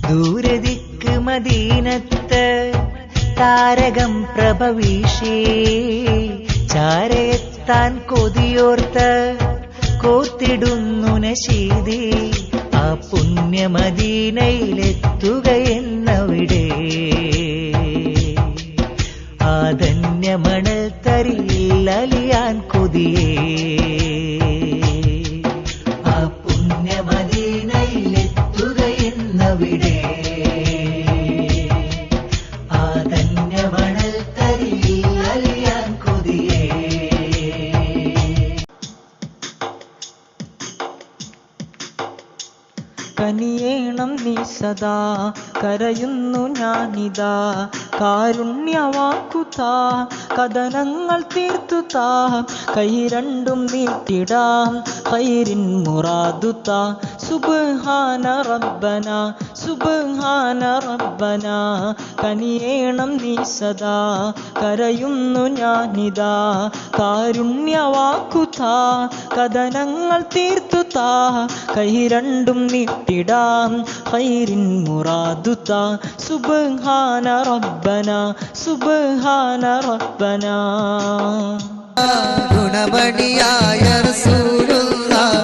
ദൂരദിക്ക് മദീനത്ത് താരകം പ്രഭവീഷേ ചാരയെത്താൻ കൊതിയോർത്ത് കോർത്തിടുന്നു നശീദി ആ പുണ്യമദീനയിലെത്തുകയെന്നവിടെ ആ ധന്യമണൽ തരിയിൽ അലിയാൻ കൊതിയേ ആ പുണ്യമദീനയിലെത്തുകയെന്നവിടെ ആ ധന്യമണൽ തരിയിൽ അലിയാൻ കൊതിയേ. കനിയേണം നീ സദാ കരയുന്നു ഞാനിതാ കാരുണ്യവാക്കുതാ കഥനങ്ങൾ തീർത്തുതാ കൈ രണ്ടും നീട്ടിടാം ഖൈരിൻ മുറാദുതാ സുബ്ഹാന റബ്ബന സുബ്ഹാന റബ്ബന. കനിയേണം നീ സദാ കരയുന്നു ഞാനിതാ കാരുണ്യവാക്കുതാ കഥനങ്ങൾ തീർത്തുതാ കൈ രണ്ടും നീട്ടിടാം ഖൈരിൻ മുറാദുതാ സുബ്ഹാന റബ്ബന സുബ്ഹാന റബ്ബന. ഗുണമണിയായ റസൂലുള്ളാഹ്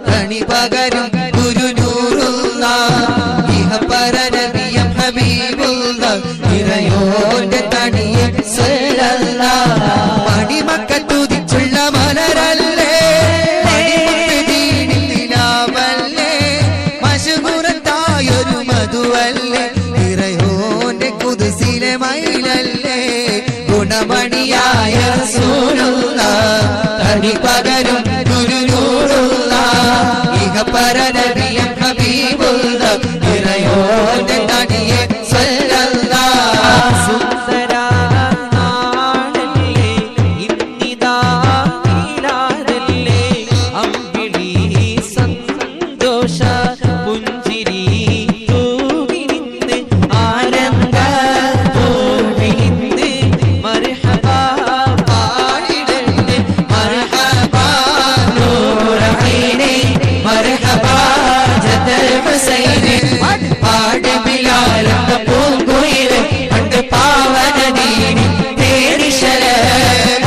കണി പകരും ഗുരുനൂറുള്ളാഹ് ഇഹപര നബിയം ഹബീബുള്ളാഹ് ഇറയോന്റെ തണിയെ സല്ലല്ലാഹ് മണിമക്കത്തുതിച്ചുള്ള മലരല്ലേ മണിമുത്തുദീനിലാവല്ലേ മശഹൂറത്തായൊരു മധുവല്ലേ ഇറയോന്റെ ഖുദ്സിലെ മൈലല്ലേ ഗുണമണിയായ റസൂലുള്ളാഹ് കണി പകരും ഗുരുനൂറുള്ളാഹ് ഇഹപര നബിയം ഹബീബുള്ളാഹ് ഇറയോന്റെ തണിയെ സല്ലല്ലാഹ്. സുന്ദരാണല്ലേ ഇന്നിതാ മീലാദല്ലേ അമ്പിളി സന്തോഷ പുഞ്ചിരി തൂകി നിന്ന് ആനന്ദ തൂകി നിന്ന് മർഹബാ പാടിടല്ലേ മർഹബാ നൂറൈനി മർഹബാ ജദൽ ഹുസൈനി പാട് ബിലാൽ പൂങ്കുയിലെ പണ്ട് പാവന ദീനി തേരിശല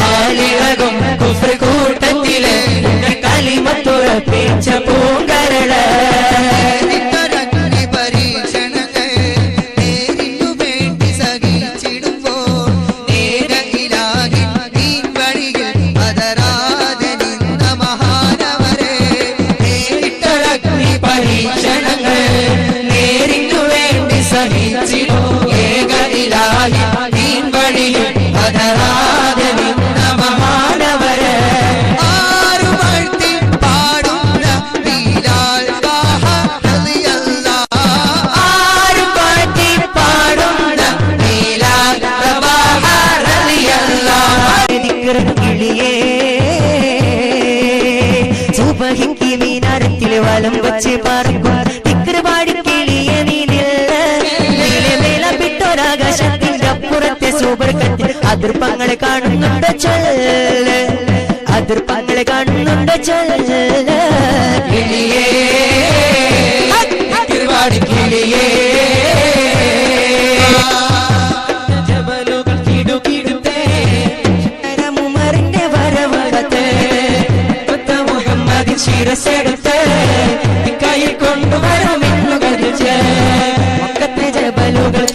ആലിളകും കുഫ്ർ കൂട്ടത്തിലെ കലിമത്തുറപ്പിച്ച പൂങ്കരള പരീക്ഷണങ്ങൾ നേരിനു വേണ്ടി സഹിച്ചിടുമ്പോൾ നേരയിലാകി നീൻ വഴികൾ പതരാതെ നിന്ന മഹാനവരെ നേരിട്ടഴഗ്നി പരീക്ഷണങ്ങൾ നേരിനു വേണ്ടി സഹിച്ചിടും ഏകയിലാകി നീൻ വഴികൾ പതരാതെ നിന്ന മഹാനവരെ ആരു വാഴ്ത്തി പാടുന്ന ബിലാൽ ബാഹ റളിയല്ലാഹ് ആരു വാഴ്ത്തി പാടുന്ന ബിലാൽ ബാഹ റളിയല്ലാഹ്. കിളിയേ സുബഹിക്ക് മീനാരത്തിൽ വലം വച്ച് പറക്കും തിക്കറുപാടി കിളിയെ നീല പിട്ടൊരാകാശത്തിന്റെ അപ്പുറത്തെ സൂപർക്കത്തിൽ അതിർപ്പങ്ങളെ കാണുന്നുണ്ട് ചൊല്ല് അതിർപ്പങ്ങളെ കാണുന്നുണ്ട് ചൊല്ല് കിളിയേ തിരുവാടി കിളിയേ ജബലുകൾ കിടുകിടുത്തേ ഉമറിന്റെ വരവകത്തെ മുഹമ്മദിൻ ശിരസെടുത്ത് കൈ കൊണ്ടുവരാമെന്നു കരുതിച്ച് മക്കത്തെ ജബലുകൾ